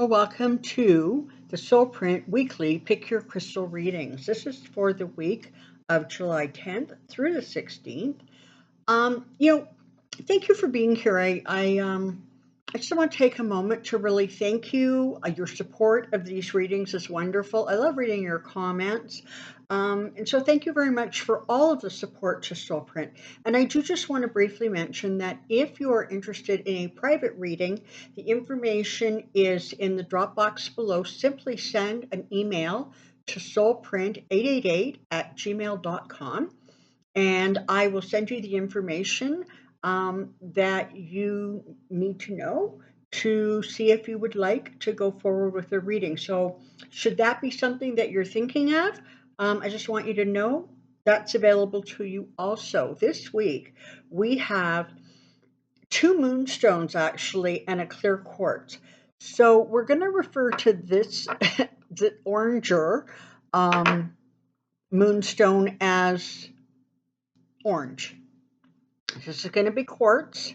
Well, welcome to the Soulprint Weekly Pick Your Crystal Readings. This is for the week of July 10th through the 16th. Um, you know, Thank you for being here. I just want to take a moment to really thank you. Your support of these readings is wonderful. I love reading your comments. And so thank you very much for all of the support to Soulprint. And I do just want to briefly mention that if you are interested in a private reading, the information is in the drop box below. Simply send an email to soulprint888@gmail.com and I will send you the information that you need to know to see if you would like to go forward with the reading. So, should that be something that you're thinking of, I just want you to know that's available to you also. This week, we have two moonstones actually and a clear quartz. So, we're going to refer to this, the oranger moonstone, as orange. This is going to be quartz.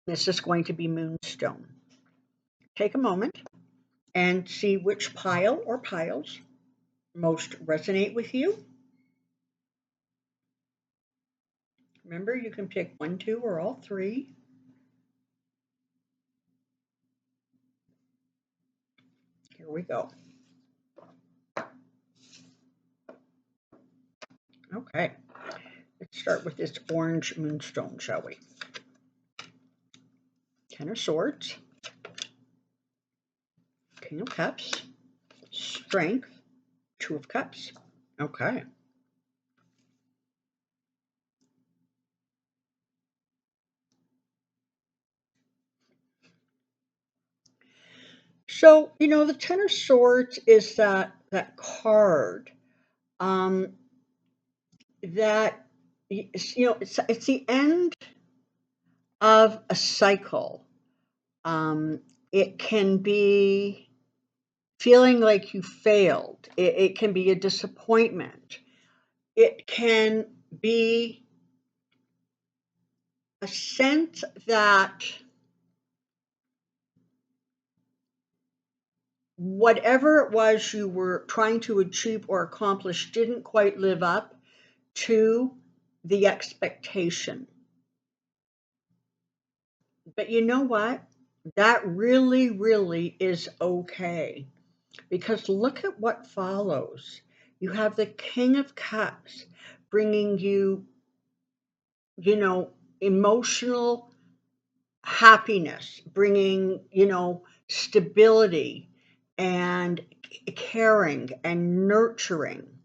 This is going to be moonstone. Take a moment and see which pile or piles most resonate with you. Remember, you can pick 1, 2, or all 3. Here we go. Okay, let's start with this orange moonstone, shall we? 10 of Swords, King of Cups, Strength, 2 of Cups. Okay. So, the 10 of Swords is that card that, it's the end of a cycle. It can be feeling like you failed. It can be a disappointment. It can be a sense that whatever it was you were trying to achieve or accomplish didn't quite live up to the expectation. But you know what? That really, really is okay. Because look at what follows. You have the King of Cups bringing you, emotional happiness, bringing, stability and caring and nurturing.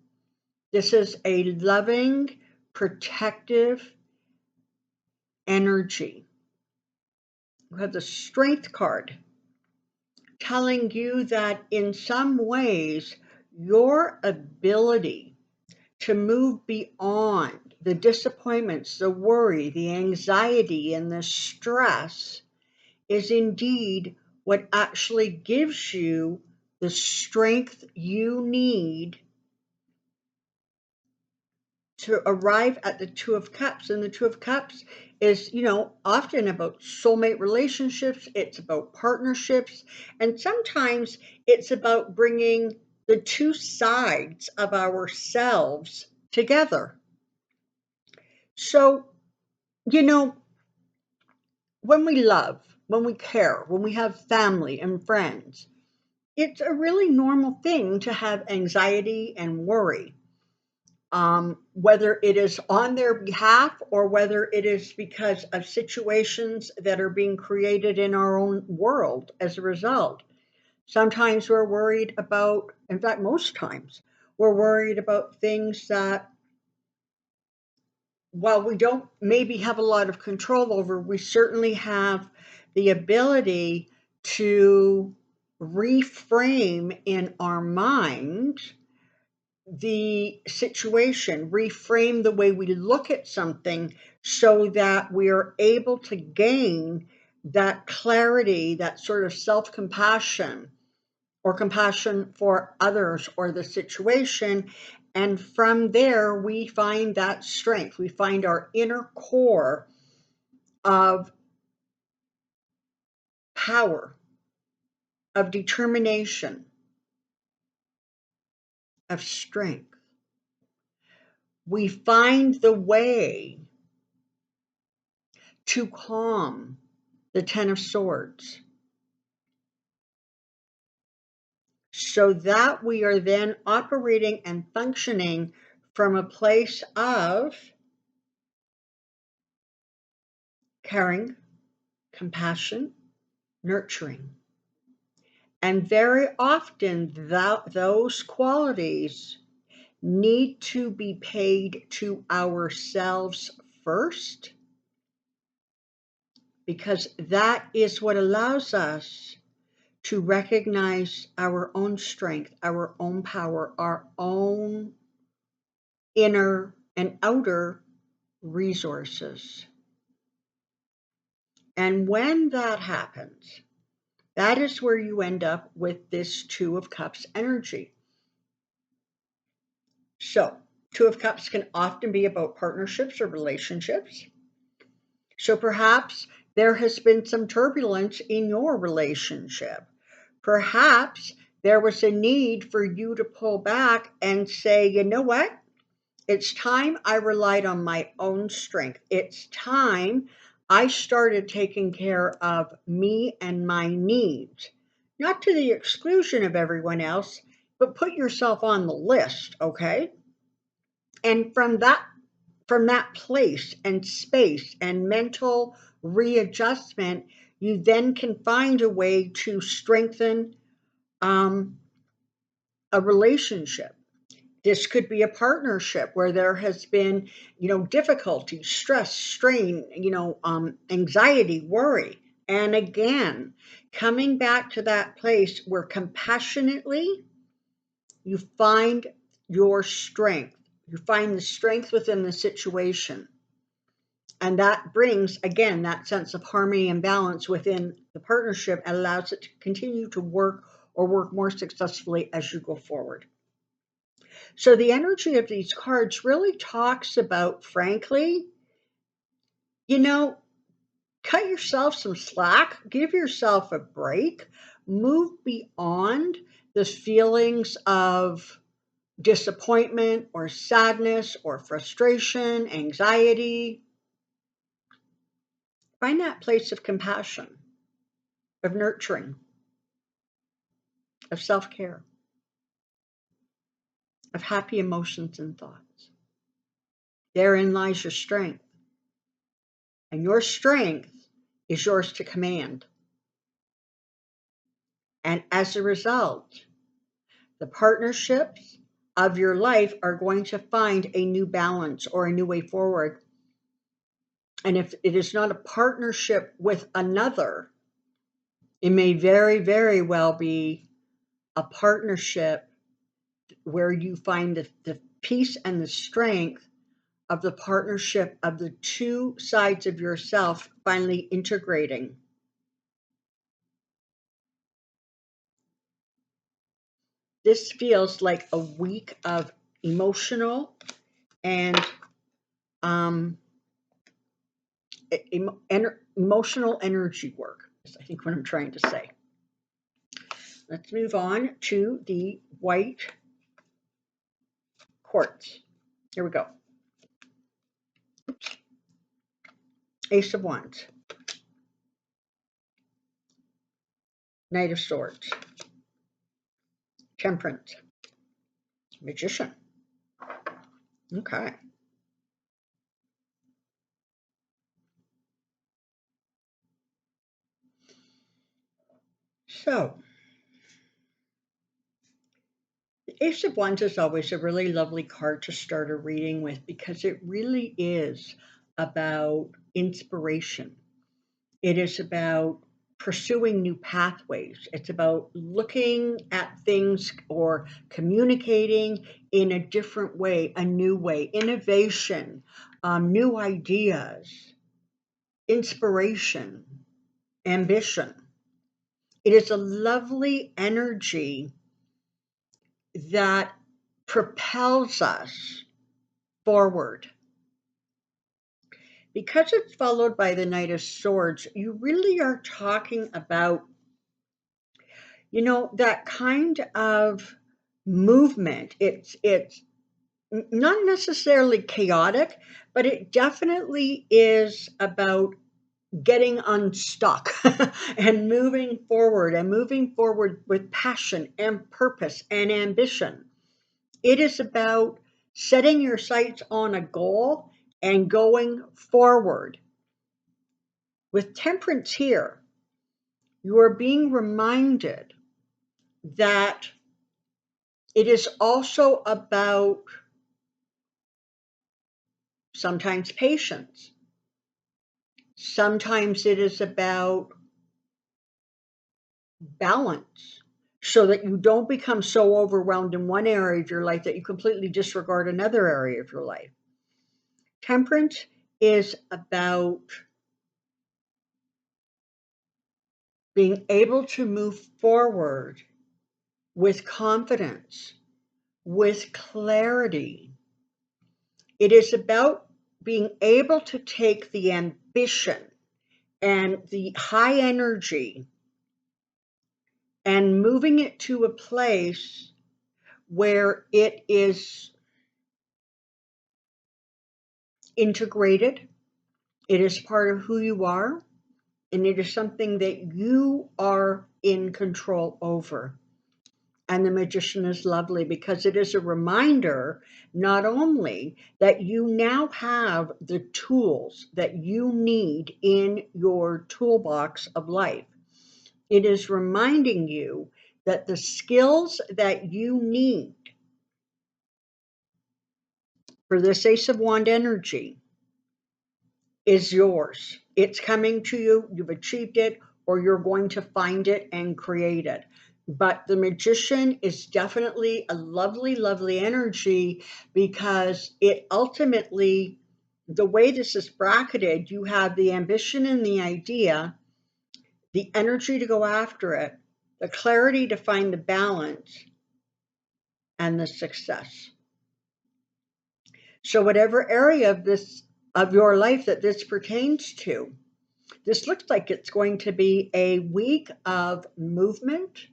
This is a loving, protective energy. You have the Strength card telling you that in some ways, your ability to move beyond the disappointments, the worry, the anxiety, and the stress is indeed what actually gives you the strength you need to arrive at the Two of Cups. And the Two of Cups is, often about soulmate relationships, it's about partnerships, and sometimes it's about bringing the two sides of ourselves together. So, when we love, when we care, when we have family and friends, it's a really normal thing to have anxiety and worry. Whether it is on their behalf or whether it is because of situations that are being created in our own world as a result. Sometimes we're worried about, in fact, most times, we're worried about things that, while we don't maybe have a lot of control over, we certainly have the ability to reframe in our mind the situation, reframe the way we look at something so that we are able to gain that clarity, that sort of self-compassion or compassion for others or the situation. And from there, we find that strength. We find our inner core of power of determination, of strength. We find the way to calm the Ten of Swords, so that we are then operating and functioning from a place of caring, compassion, nurturing. And very often those qualities need to be paid to ourselves first, because that is what allows us to recognize our own strength, our own power, our own inner and outer resources. And when that happens, that is where you end up with this Two of Cups energy. So, Two of Cups can often be about partnerships or relationships. So perhaps there has been some turbulence in your relationship. Perhaps there was a need for you to pull back and say, you know what? It's time I relied on my own strength. It's time I started taking care of me and my needs, not to the exclusion of everyone else, but put yourself on the list, okay? And from that place and space and mental readjustment, you then can find a way to strengthen a relationship. This could be a partnership where there has been, difficulty, stress, strain, anxiety, worry. And again, coming back to that place where compassionately you find your strength. You find the strength within the situation. And that brings, again, that sense of harmony and balance within the partnership and allows it to continue to work or work more successfully as you go forward. So the energy of these cards really talks about, frankly, cut yourself some slack, give yourself a break, move beyond the feelings of disappointment or sadness or frustration, anxiety. Find that place of compassion, of nurturing, of self-care, of happy emotions and thoughts. Therein lies your strength. And your strength is yours to command. And as a result, the partnerships of your life are going to find a new balance or a new way forward. And if it is not a partnership with another, it may very, very well be a partnership where you find the peace and the strength of the partnership of the two sides of yourself finally integrating. This feels like a week of emotional and emotional energy work, is I think what I'm trying to say. Let's move on to the white quartz. Here we go. Ace of Wands, Knight of Swords, Temperance, Magician. Okay. So, the Ace of Wands is always a really lovely card to start a reading with because it really is about inspiration. It is about pursuing new pathways. It's about looking at things or communicating in a different way, a new way, innovation, new ideas, inspiration, ambition. It is a lovely energy that propels us forward. Because it's followed by the Knight of Swords, you really are talking about that kind of movement. It's not necessarily chaotic, but it definitely is about getting unstuck and moving forward with passion and purpose and ambition. It is about setting your sights on a goal and going forward. With temperance here, you are being reminded that it is also about sometimes patience. Sometimes it is about balance so that you don't become so overwhelmed in one area of your life that you completely disregard another area of your life. Temperance is about being able to move forward with confidence, with clarity. It is about being able to take the ambition and the high energy and moving it to a place where it is integrated, it is part of who you are, and it is something that you are in control over. And the magician is lovely because it is a reminder not only that you now have the tools that you need in your toolbox of life, it is reminding you that the skills that you need for this Ace of Wand energy is yours. It's coming to you, you've achieved it, or you're going to find it and create it. But the magician is definitely a lovely, lovely energy because it ultimately, the way this is bracketed, you have the ambition and the idea, the energy to go after it, the clarity to find the balance, and the success. So whatever area of your life that this pertains to, this looks like it's going to be a week of movement,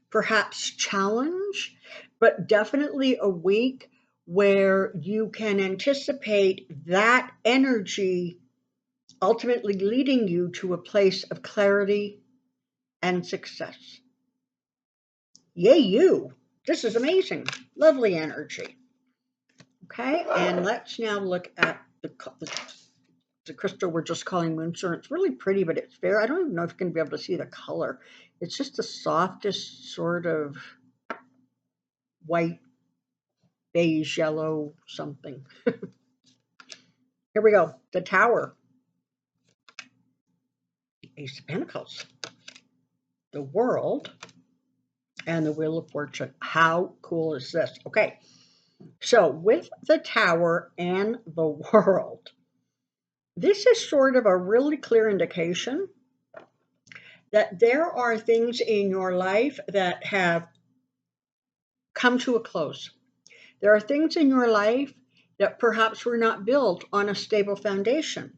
perhaps challenge, but definitely a week where you can anticipate that energy ultimately leading you to a place of clarity and success. Yay, you! This is amazing. Lovely energy. Okay, and let's now look at the crystal we're just calling Moonstone. It's really pretty, but it's very, I don't even know if you can be able to see the color. It's just the softest sort of white, beige, yellow something. Here we go. The Tower. Ace of Pentacles. The World. And the Wheel of Fortune. How cool is this? Okay. So with the Tower and the World, this is sort of a really clear indication that there are things in your life that have come to a close. There are things in your life that perhaps were not built on a stable foundation.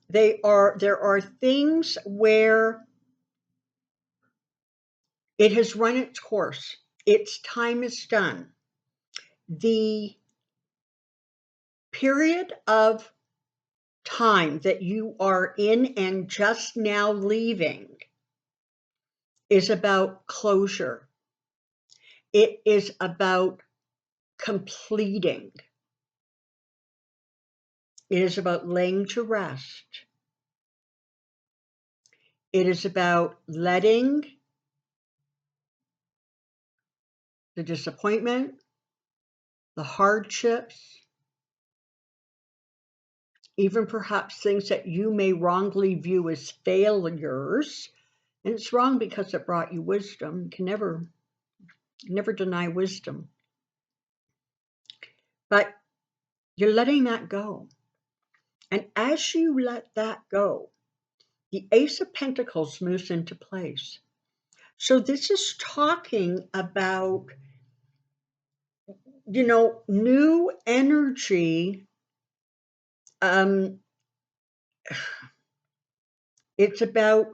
There are things where it has run its course. Its time is done. The period of time that you are in and just now leaving is about closure. It is about completing. It is about laying to rest. It is about letting the disappointment, the hardships, even perhaps things that you may wrongly view as failures. And it's wrong because it brought you wisdom. You can never deny wisdom. But you're letting that go. And as you let that go, the Ace of Pentacles moves into place. So this is talking about, new energy. It's about,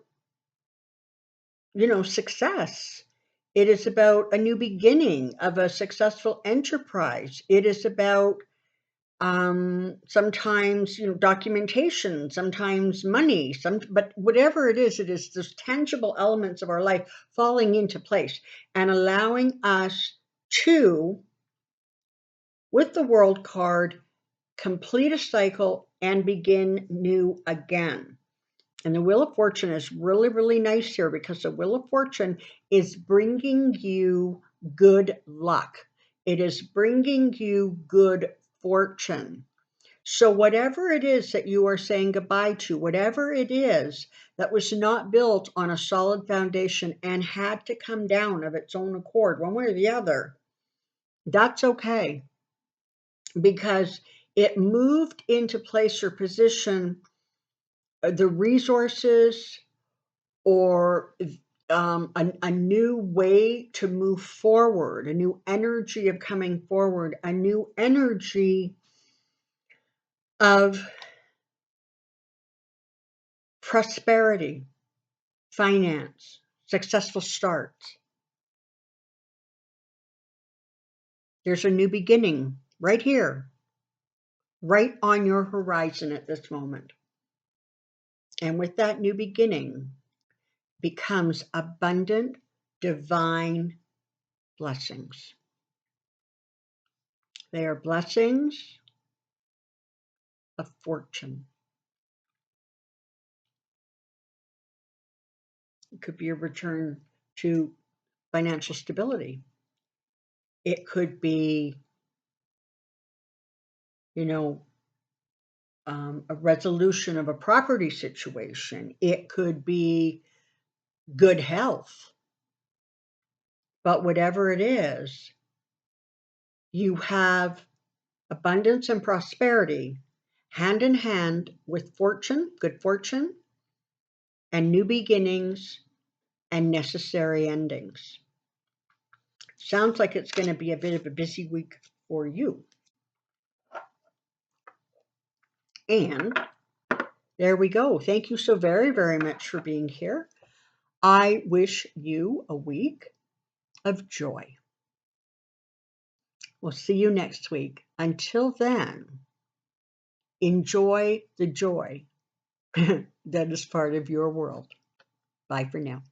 success. It is about a new beginning of a successful enterprise. It is about sometimes, documentation, sometimes money, but whatever it is those tangible elements of our life falling into place and allowing us to, with the World card, complete a cycle and begin new again. And the Wheel of Fortune is really, really nice here because the Wheel of Fortune is bringing you good luck. It is bringing you good fortune. So, whatever it is that you are saying goodbye to, whatever it is that was not built on a solid foundation and had to come down of its own accord, one way or the other, that's okay because it moved into place or position the resources or a new way to move forward, a new energy of coming forward, a new energy of prosperity, finance, successful starts. There's a new beginning right here, right on your horizon at this moment. And with that new beginning becomes abundant, divine blessings. They are blessings of fortune. It could be a return to financial stability. It could be, a resolution of a property situation. It could be good health. But whatever it is, you have abundance and prosperity hand in hand with fortune, good fortune, and new beginnings and necessary endings. Sounds like it's going to be a bit of a busy week for you. And there we go. Thank you so very, very much for being here. I wish you a week of joy. We'll see you next week. Until then, enjoy the joy that is part of your world. Bye for now.